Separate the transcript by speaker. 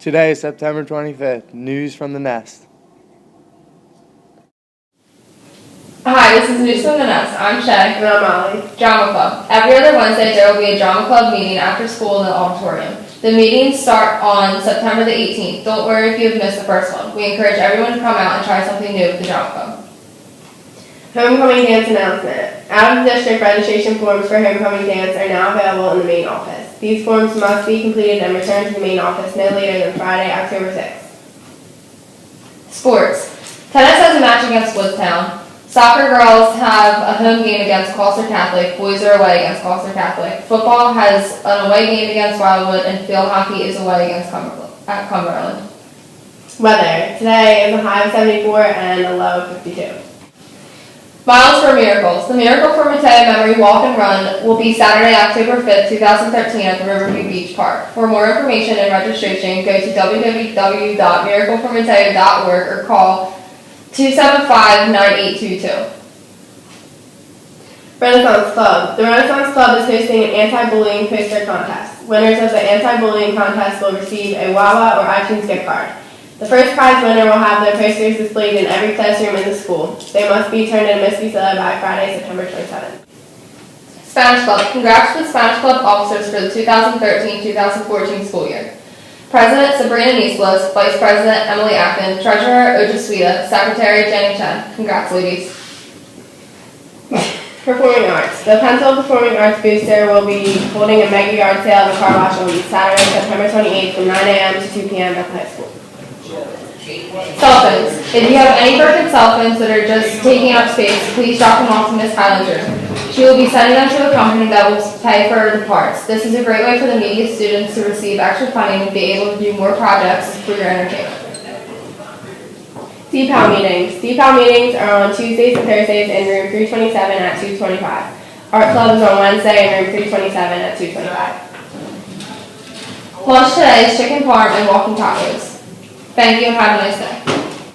Speaker 1: Today is September 25th. News from the Nest.
Speaker 2: Hi, this is News from the Nest. I'm Shay.
Speaker 3: And I'm Molly.
Speaker 2: Drama Club. Every other Wednesday there will be a Drama Club meeting after school in the auditorium. The meetings start on September the 18th. Don't worry if you have missed the first one. We encourage everyone to come out and try something new with the Drama Club.
Speaker 3: Homecoming dance announcement. Out-of-district registration forms for homecoming dance are now available in the main office. These forms must be completed and returned to the main office no later than Friday, October 6th.
Speaker 2: Sports. Tennis has a match against Woodtown. Soccer girls have a home game against Gloucester Catholic. Boys are away against Gloucester Catholic. Football has an away game against Wildwood, and field hockey is away against Cumberland.
Speaker 3: Weather. Today is a high of 74 and a low of 52.
Speaker 2: Miles for Miracles. The Miracle for Mateo Memory Walk and Run will be Saturday, October 5th, 2013 at the Riverview Beach Park. For more information and registration, go to www.miracleformateo.org or call 275-9822.
Speaker 3: Renaissance Club. The Renaissance Club is hosting an anti-bullying poster contest. Winners of the anti-bullying contest will receive a Wawa or iTunes gift card. The first prize winner will have their posters displayed in every classroom in the school. They must be turned in Miss Villa by Friday, September 27th.
Speaker 2: Spanish Club. Congrats to the Spanish Club officers for the 2013-2014 school year. President Sabrina Nislas, Vice President Emily Acton, Treasurer Oja Suida, Secretary Jenny Chen. Congrats, ladies.
Speaker 3: Performing Arts. The Pennsylvania Performing Arts Booster will be holding a mega yard sale at the car wash on Saturday, September 28th from 9 a.m. to 2 p.m. at the high school.
Speaker 2: Cell phones. If you have any broken cell phones that are just taking up space, please drop them off to Miss Highland's room. She will be sending them to a company that will pay for the parts. This is a great way for the media students to receive extra funding and be able to do more projects for your entertainment.
Speaker 3: CPAL meetings. CPAL meetings are on Tuesdays and Thursdays in room 327 at 225. Art Club is on Wednesday in room 327 at 225.
Speaker 2: Lunch today is chicken parm and walking tacos. Thank you and have a nice day.